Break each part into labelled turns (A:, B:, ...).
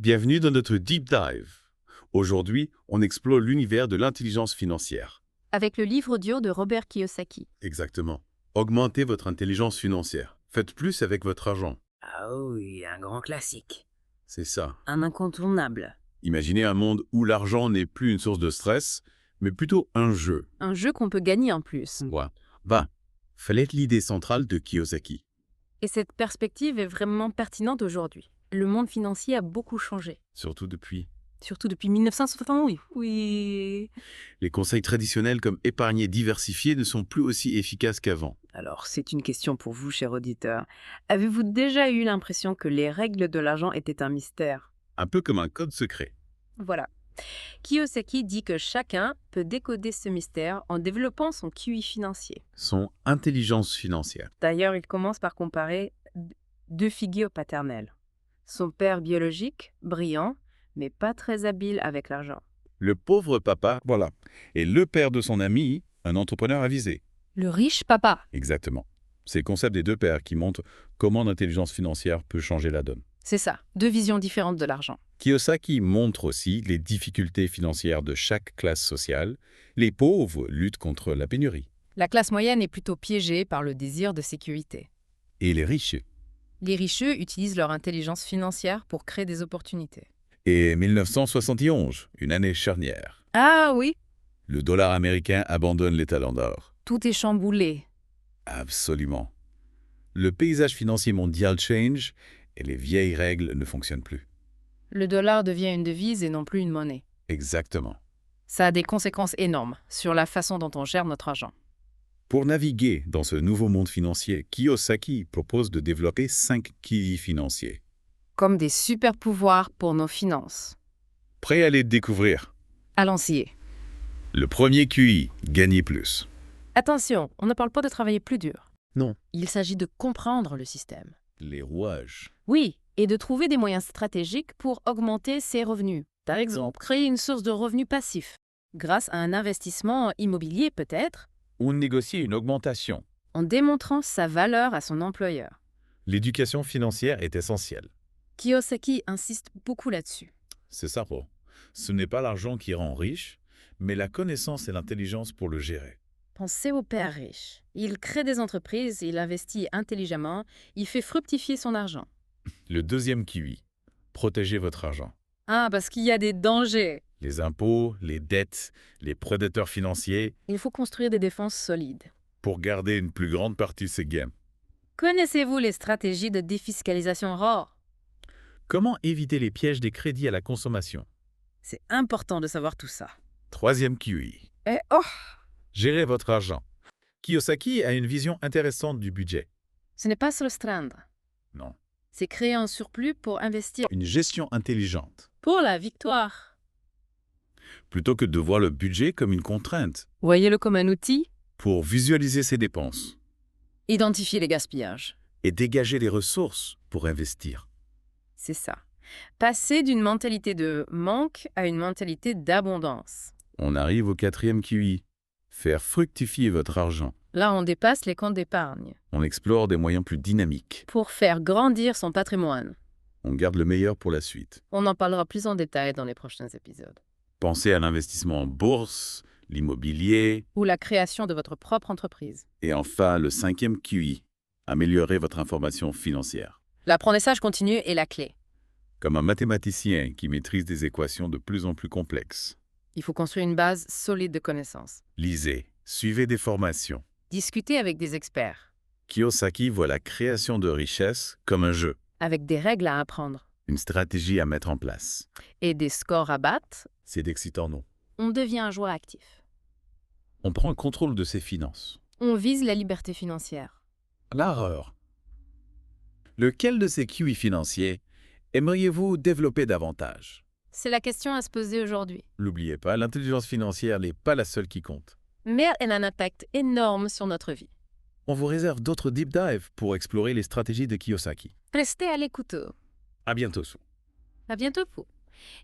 A: Bienvenue dans notre Deep Dive. Aujourd'hui, on explore l'univers de l'intelligence financière.
B: Avec le livre audio de Robert Kiyosaki.
A: Exactement. Augmentez votre intelligence financière. Faites plus avec votre argent.
C: Ah oui, un grand classique.
A: C'est ça.
C: Un incontournable.
A: Imaginez un monde où l'argent n'est plus une source de stress, mais plutôt un jeu.
B: Un jeu qu'on peut gagner en plus.
A: Fallait être l'idée centrale de Kiyosaki.
B: Et cette perspective est vraiment pertinente aujourd'hui. Le monde financier a beaucoup changé.
A: Surtout depuis.
B: Surtout depuis 1968. Oui.
A: Les conseils traditionnels comme épargner, diversifier ne sont plus aussi efficaces qu'avant.
C: Alors, c'est une question pour vous, cher auditeur. Avez-vous déjà eu l'impression que les règles de l'argent étaient un mystère?
A: Un peu comme un code secret.
B: Voilà. Kiyosaki dit que chacun peut décoder ce mystère en développant son QI financier.
A: Son intelligence financière.
C: D'ailleurs, il commence par comparer deux figures paternelles. Son père biologique, brillant, mais pas très habile avec l'argent.
A: Le pauvre papa, et le père de son ami, un entrepreneur avisé.
B: Le riche papa.
A: Exactement. C'est le concept des deux pères qui montrent comment l'intelligence financière peut changer la donne.
B: C'est ça, deux visions différentes de l'argent.
A: Kiyosaki montre aussi les difficultés financières de chaque classe sociale. Les pauvres luttent contre la pénurie.
B: La classe moyenne est plutôt piégée par le désir de sécurité.
A: Et les riches.
B: Les richeux utilisent leur intelligence financière pour créer des opportunités.
A: Et 1971, une année charnière.
B: Ah oui.
A: Le dollar américain abandonne les talons d'or.
B: Tout est chamboulé.
A: Absolument. Le paysage financier mondial change et les vieilles règles ne fonctionnent plus.
B: Le dollar devient une devise et non plus une monnaie.
A: Exactement.
B: Ça a des conséquences énormes sur la façon dont on gère notre argent.
A: Pour naviguer dans ce nouveau monde financier, Kiyosaki propose de développer 5 QI financiers.
B: Comme des super pouvoirs pour nos finances.
A: Prêt à les découvrir?
B: Allons-y.
A: Le premier QI, gagner plus.
B: Attention, on ne parle pas de travailler plus dur.
A: Non.
B: Il s'agit de comprendre le système.
A: Les rouages.
B: Oui, et de trouver des moyens stratégiques pour augmenter ses revenus. Par exemple, créer une source de revenus passifs, grâce à un investissement immobilier peut-être,
A: Ou négocier une augmentation.
B: en démontrant sa valeur à son employeur.
A: L'éducation financière est essentielle.
B: Kiyosaki insiste beaucoup là-dessus.
A: C'est ça, Paul. Ce n'est pas l'argent qui rend riche, mais la connaissance et l'intelligence pour le gérer.
B: Pensez au père riche. Il crée des entreprises, il investit intelligemment, il fait fructifier son argent.
A: Le deuxième QI, protéger votre argent.
B: Ah, parce qu'il y a des dangers.
A: Les impôts, les dettes, les prédateurs financiers,
B: Il faut construire des défenses solides.
A: pour garder une plus grande partie de ses gains.
B: Connaissez-vous les stratégies de défiscalisation rares?
A: Comment éviter les pièges des crédits à la consommation?
C: C'est important de savoir tout ça.
A: Troisième QI,
C: Et oh,
A: gérer votre argent. Kiyosaki a une vision intéressante du budget.
B: Ce n'est pas se restreindre.
A: Non.
B: C'est créer un surplus pour investir.
A: Une gestion intelligente.
B: Pour la victoire.
A: Plutôt que de voir le budget comme une contrainte.
B: Voyez-le comme un outil.
A: Pour visualiser ses dépenses.
B: Identifier les gaspillages.
A: Et dégager les ressources pour investir.
B: C'est ça. Passer d'une mentalité de manque à une mentalité d'abondance.
A: On arrive au quatrième QI. Faire fructifier votre argent.
B: Là, on dépasse les comptes d'épargne.
A: On explore des moyens plus dynamiques.
B: Pour faire grandir son patrimoine.
A: On garde le meilleur pour la suite.
B: On en parlera plus en détail dans les prochains épisodes.
A: Pensez à l'investissement en bourse, l'immobilier,
B: Ou la création de votre propre entreprise.
A: et enfin le cinquième QI. Améliorer votre information financière.
B: L'apprentissage continu est la clé.
A: Comme un mathématicien qui maîtrise des équations de plus en plus complexes.
B: Il faut construire une base solide de connaissances.
A: Lisez, suivez des formations.
B: Discuter avec des experts.
A: Kiyosaki voit la création de richesses comme un jeu,
B: Avec des règles à apprendre.
A: une stratégie à mettre en place.
B: Et des scores à battre.
A: C'est excitant, non?
B: On devient un joueur actif.
A: On prend le contrôle de ses finances.
B: On vise la liberté financière.
A: L'erreur. Lequel de ces QI financiers aimeriez-vous développer davantage?
B: C'est la question à se poser aujourd'hui.
A: N'oubliez pas, l'intelligence financière n'est pas la seule qui compte.
B: Mais elle a un impact énorme sur notre vie.
A: On vous réserve d'autres deep dives pour explorer les stratégies de Kiyosaki.
B: Restez à l'écoute.
A: À bientôt.
B: À bientôt, Pou.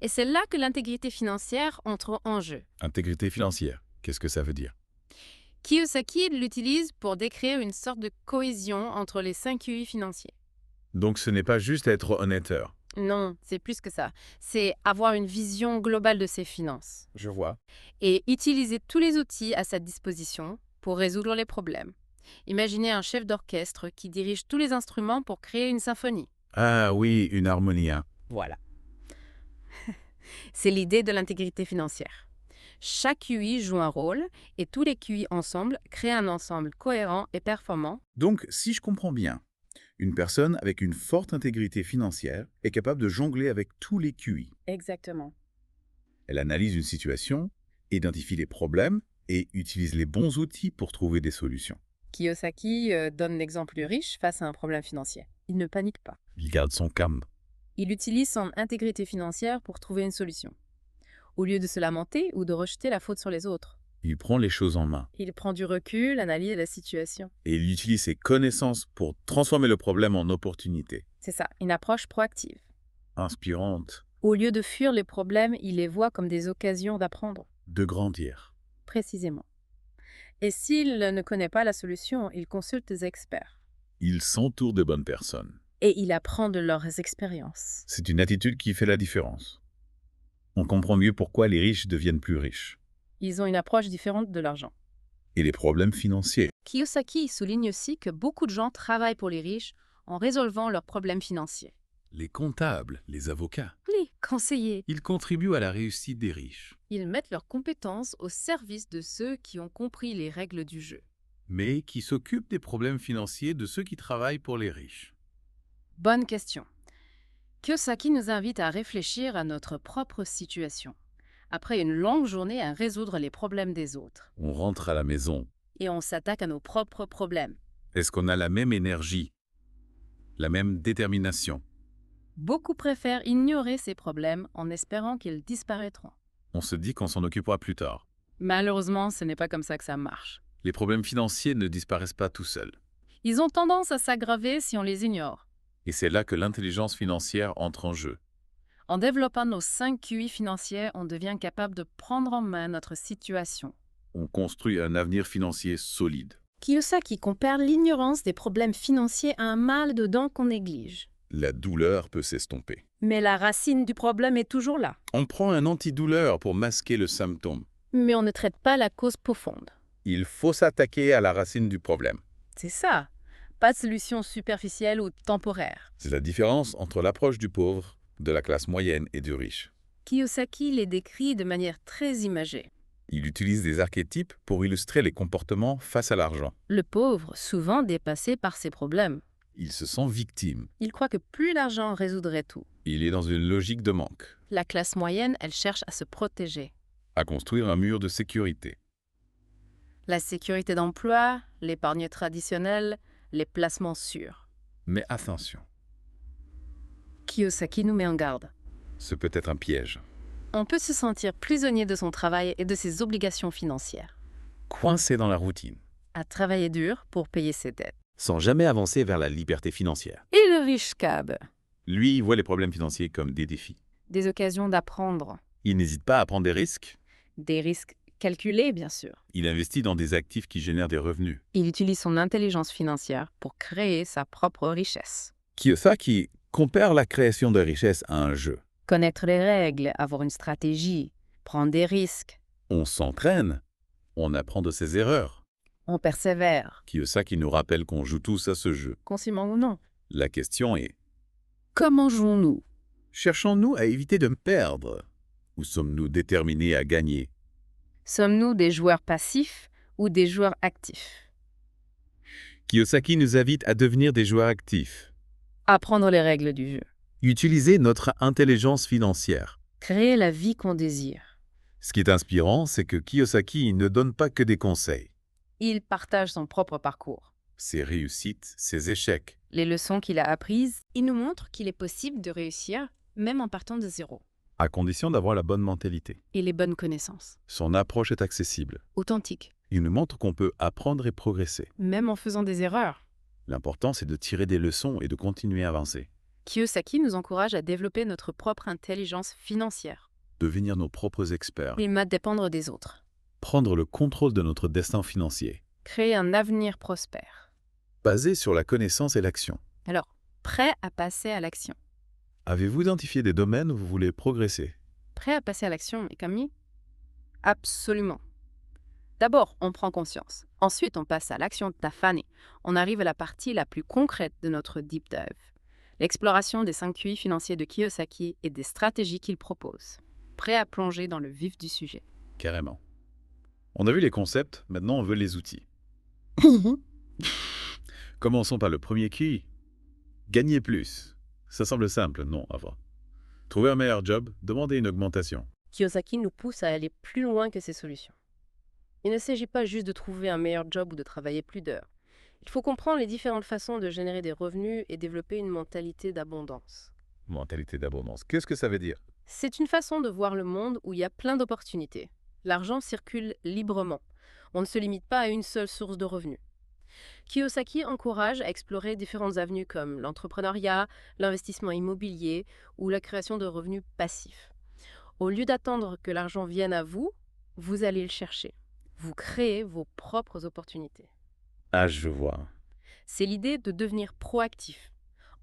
B: Et c'est là que l'intégrité financière entre en jeu.
A: Intégrité financière, qu'est-ce que ça veut dire?
B: Kiyosaki l'utilise pour décrire une sorte de cohésion entre les 5 QI financiers.
A: Donc ce n'est pas juste être honnêteur.
B: Non, c'est plus que ça. C'est avoir une vision globale de ses finances
A: Je vois.
B: et utiliser tous les outils à sa disposition pour résoudre les problèmes. Imaginez un chef d'orchestre qui dirige tous les instruments pour créer une symphonie.
A: Ah oui, une harmonie, hein.
B: Voilà. C'est l'idée de l'intégrité financière. Chaque QI joue un rôle et tous les QI ensemble créent un ensemble cohérent et performant.
A: Donc, si je comprends bien, une personne avec une forte intégrité financière est capable de jongler avec tous les QI.
B: Exactement.
A: Elle analyse une situation, identifie les problèmes et utilise les bons outils pour trouver des solutions.
B: Kiyosaki donne l'exemple du riche face à un problème financier. Il ne panique pas.
A: Il garde son calme.
B: Il utilise son intégrité financière pour trouver une solution. Au lieu de se lamenter ou de rejeter la faute sur les autres,
A: Il prend les choses en main
B: il prend du recul, analyse la situation.
A: et il utilise ses connaissances pour transformer le problème en opportunité.
B: C'est ça, une approche proactive.
A: Inspirante
B: Au lieu de fuir les problèmes, il les voit comme des occasions d'apprendre,
A: de grandir.
B: précisément. Et s'il ne connaît pas la solution, il consulte des experts.
A: Il s'entoure de bonnes personnes.
B: Et il apprend de leurs expériences.
A: C'est une attitude qui fait la différence. On comprend mieux pourquoi les riches deviennent plus riches.
B: Ils ont une approche différente de l'argent.
A: Et les problèmes financiers.
B: Kiyosaki souligne aussi que beaucoup de gens travaillent pour les riches en résolvant leurs problèmes financiers.
D: Les comptables, les avocats,
B: Les conseillers,
D: ils contribuent à la réussite des riches.
B: ils mettent leurs compétences au service de ceux qui ont compris les règles du jeu.
D: Mais qui s'occupent des problèmes financiers de ceux qui travaillent pour les riches.
B: Bonne question. Kiyosaki nous invite à réfléchir à notre propre situation. Après une longue journée à résoudre les problèmes des autres.
A: On rentre à la maison.
B: Et on s'attaque à nos propres problèmes.
A: Est-ce qu'on a la même énergie? La même détermination?
B: Beaucoup préfèrent ignorer ces problèmes en espérant qu'ils disparaîtront.
A: On se dit qu'on s'en occupera plus tard.
B: Malheureusement, ce n'est pas comme ça que ça marche.
A: Les problèmes financiers ne disparaissent pas tout seuls.
B: Ils ont tendance à s'aggraver si on les ignore.
A: Et c'est là que l'intelligence financière entre en jeu.
B: En développant nos 5 QI financiers, on devient capable de prendre en main notre situation.
A: On construit un avenir financier solide.
B: Kiyosaki compare l'ignorance des problèmes financiers à un mal de dents qu'on néglige.
A: La douleur peut s'estomper.
B: Mais la racine du problème est toujours là.
A: On prend un antidouleur pour masquer le symptôme.
B: Mais on ne traite pas la cause profonde.
A: Il faut s'attaquer à la racine du problème.
B: C'est ça. Pas de solution superficielle ou temporaire.
A: C'est la différence entre l'approche du pauvre, de la classe moyenne et du riche.
B: Kiyosaki les décrit de manière très imagée.
A: Il utilise des archétypes pour illustrer les comportements face à l'argent.
B: Le pauvre, souvent dépassé par ses problèmes.
A: Il se sent victime.
B: Il croit que plus l'argent résoudrait tout.
A: Il est dans une logique de manque,
B: La classe moyenne, elle cherche à se protéger.
A: à construire un mur de sécurité.
B: La sécurité d'emploi, l'épargne traditionnelle, les placements sûrs.
A: Mais attention,
B: Kiyosaki nous met en garde.
A: ce peut être un piège.
B: On peut se sentir prisonnier de son travail et de ses obligations financières.
A: Coincé dans la routine,
B: À travailler dur pour payer ses dettes.
A: sans jamais avancer vers la liberté financière.
B: Et le riche cab.
A: Lui, il voit les problèmes financiers comme des défis.
B: Des occasions d'apprendre.
A: Il n'hésite pas à prendre des risques.
B: Des risques calculés, bien sûr.
A: Il investit dans des actifs qui génèrent des revenus.
B: Il utilise son intelligence financière pour créer sa propre richesse.
A: Kiyosaki compare la création de richesse à un jeu.
B: Connaître les règles, avoir une stratégie, prendre des risques.
A: On s'entraîne, on apprend de ses erreurs.
B: On persévère,
A: Kiyosaki nous rappelle qu'on joue tous à ce jeu.
B: consciemment ou non.
A: La question est,
B: Comment jouons-nous?
A: cherchons-nous à éviter de perdre ou sommes-nous déterminés à gagner?
B: Sommes-nous des joueurs passifs ou des joueurs actifs?
A: Kiyosaki nous invite à devenir des joueurs actifs.
B: Apprendre les règles du jeu.
A: Utiliser notre intelligence financière.
B: Créer la vie qu'on désire.
A: Ce qui est inspirant, c'est que Kiyosaki ne donne pas que des conseils.
B: Il partage son propre parcours.
A: Ses réussites, ses échecs.
B: Les leçons qu'il a apprises, il nous montre qu'il est possible de réussir, même en partant de zéro.
A: À condition d'avoir la bonne mentalité.
B: Et les bonnes connaissances.
A: Son approche est accessible.
B: Authentique.
A: Il nous montre qu'on peut apprendre et progresser.
B: Même en faisant des erreurs.
A: L'important, c'est de tirer des leçons et de continuer à avancer.
B: Kiyosaki nous encourage à développer notre propre intelligence financière.
A: Devenir nos propres experts.
B: Il m'a dépendre des autres.
A: Prendre le contrôle de notre destin financier.
B: Créer un avenir prospère.
A: Basé sur la connaissance et l'action.
B: Alors, prêt à passer à l'action.
A: Avez-vous identifié des domaines où vous voulez progresser?
B: Prêt à passer à l'action, Camille? Absolument. D'abord, on prend conscience. Ensuite, on passe à l'action tafanée. On arrive à la partie la plus concrète de notre deep dive. L'exploration des 5 QI financiers de Kiyosaki et des stratégies qu'il propose. Prêt à plonger dans le vif du sujet.
A: Carrément. On a vu les concepts, maintenant on veut les outils. Commençons par le premier QI. Gagner plus. Ça semble simple, non, à voir. Trouver un meilleur job, demander une augmentation.
E: Kiyosaki nous pousse à aller plus loin que ces solutions. Il ne s'agit pas juste de trouver un meilleur job ou de travailler plus d'heures. Il faut comprendre les différentes façons de générer des revenus et développer une mentalité d'abondance.
A: Mentalité d'abondance. Qu'est-ce que ça veut dire?
E: C'est une façon de voir le monde où il y a plein d'opportunités. L'argent circule librement. On ne se limite pas à une seule source de revenus. Kiyosaki encourage à explorer différentes avenues comme l'entrepreneuriat, l'investissement immobilier ou la création de revenus passifs. Au lieu d'attendre que l'argent vienne à vous, vous allez le chercher. Vous créez vos propres opportunités.
A: Ah, je vois.
E: C'est l'idée de devenir proactif.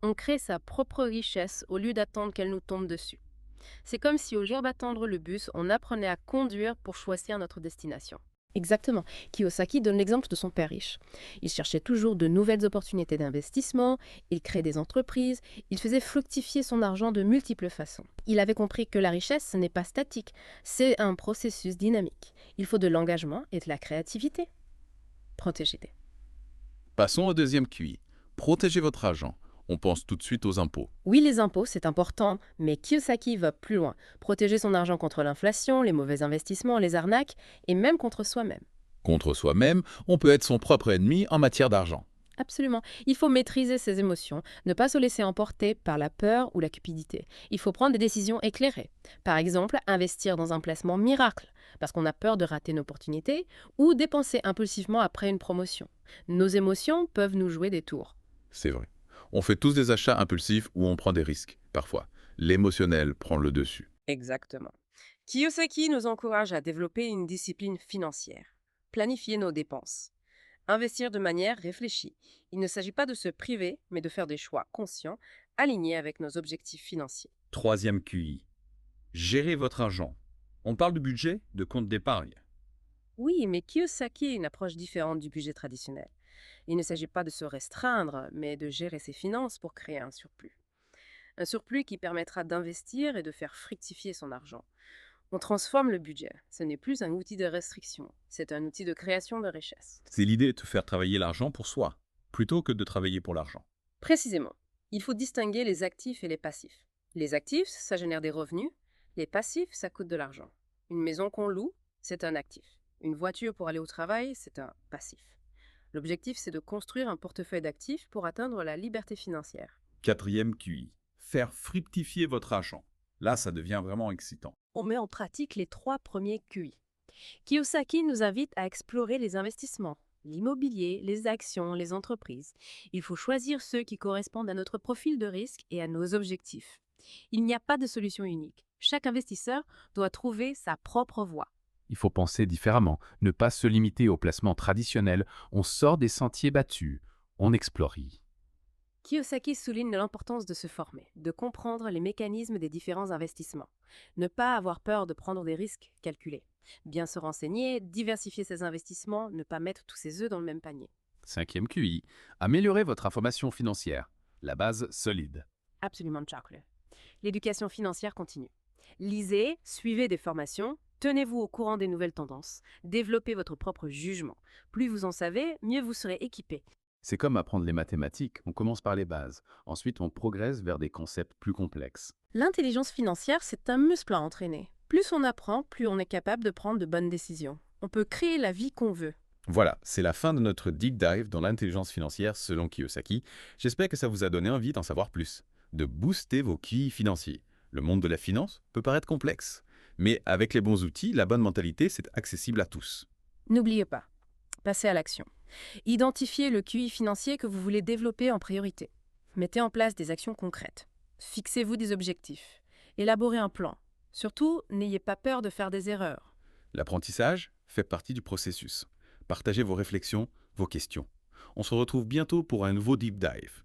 E: On crée sa propre richesse au lieu d'attendre qu'elle nous tombe dessus. C'est comme si au lieu d'attendre le bus, on apprenait à conduire pour choisir notre destination. Exactement. Kiyosaki donne l'exemple de son père riche. Il cherchait toujours de nouvelles opportunités d'investissement, il créait des entreprises, il faisait fructifier son argent de multiples façons. Il avait compris que la richesse, ce n'est pas statique, c'est un processus dynamique. Il faut de l'engagement et de la créativité. Protégez-les.
D: Passons au deuxième QI. Protégez votre argent. On pense tout de suite aux impôts.
E: Oui, les impôts, c'est important, mais Kiyosaki va plus loin. Protéger son argent contre l'inflation, les mauvais investissements, les arnaques, et même contre soi-même.
D: Contre soi-même, on peut être son propre ennemi en matière d'argent.
E: Absolument. Il faut maîtriser ses émotions, ne pas se laisser emporter par la peur ou la cupidité. Il faut prendre des décisions éclairées. Par exemple, investir dans un placement miracle, parce qu'on a peur de rater une opportunité, ou dépenser impulsivement après une promotion. Nos émotions peuvent nous jouer des tours.
A: C'est vrai. On fait tous des achats impulsifs où on prend des risques, parfois. L'émotionnel prend le dessus.
C: Exactement. Kiyosaki nous encourage à développer une discipline financière. Planifier nos dépenses. Investir de manière réfléchie. Il ne s'agit pas de se priver, mais de faire des choix conscients, alignés avec nos objectifs financiers.
F: Troisième QI. Gérez votre argent. On parle de budget, de compte d'épargne.
C: Oui, mais Kiyosaki a une approche différente du budget traditionnel. Il ne s'agit pas de se restreindre, mais de gérer ses finances pour créer un surplus. Un surplus qui permettra d'investir et de faire fructifier son argent. On transforme le budget. Ce n'est plus un outil de restriction, c'est un outil de création de richesse.
F: C'est l'idée de faire travailler l'argent pour soi, plutôt que de travailler pour l'argent.
C: Précisément, il faut distinguer les actifs et les passifs. Les actifs, ça génère des revenus. Les passifs, ça coûte de l'argent. Une maison qu'on loue, c'est un actif. Une voiture pour aller au travail, c'est un passif. L'objectif, c'est de construire un portefeuille d'actifs pour atteindre la liberté financière.
F: Quatrième QI. Faire fructifier votre argent. Là, ça devient vraiment excitant.
E: On met en pratique les 3 premiers QI. Kiyosaki nous invite à explorer les investissements, l'immobilier, les actions, les entreprises. Il faut choisir ceux qui correspondent à notre profil de risque et à nos objectifs. Il n'y a pas de solution unique. Chaque investisseur doit trouver sa propre voie.
G: Il faut penser différemment, ne pas se limiter aux placements traditionnels. On sort des sentiers battus, on explore.
E: Kiyosaki souligne l'importance de se former, de comprendre les mécanismes des différents investissements. Ne pas avoir peur de prendre des risques calculés. Bien se renseigner, diversifier ses investissements, ne pas mettre tous ses œufs dans le même panier.
G: Cinquième QI, améliorez votre information financière. La base solide.
E: Absolument, Chuckle. L'éducation financière continue. Lisez, suivez des formations, tenez-vous au courant des nouvelles tendances, développez votre propre jugement. Plus vous en savez, mieux vous serez équipé.
G: C'est comme apprendre les mathématiques, on commence par les bases. Ensuite, on progresse vers des concepts plus complexes.
E: L'intelligence financière, c'est un muscle à entraîner. Plus on apprend, plus on est capable de prendre de bonnes décisions. On peut créer la vie qu'on veut.
A: Voilà, c'est la fin de notre deep dive dans l'intelligence financière selon Kiyosaki. J'espère que ça vous a donné envie d'en savoir plus, de booster vos QI financiers. Le monde de la finance peut paraître complexe, mais avec les bons outils, la bonne mentalité, c'est accessible à tous.
E: N'oubliez pas, passez à l'action. Identifiez le QI financier que vous voulez développer en priorité. Mettez en place des actions concrètes. Fixez-vous des objectifs. Élaborez un plan. Surtout, n'ayez pas peur de faire des erreurs.
A: L'apprentissage fait partie du processus. Partagez vos réflexions, vos questions. On se retrouve bientôt pour un nouveau deep dive.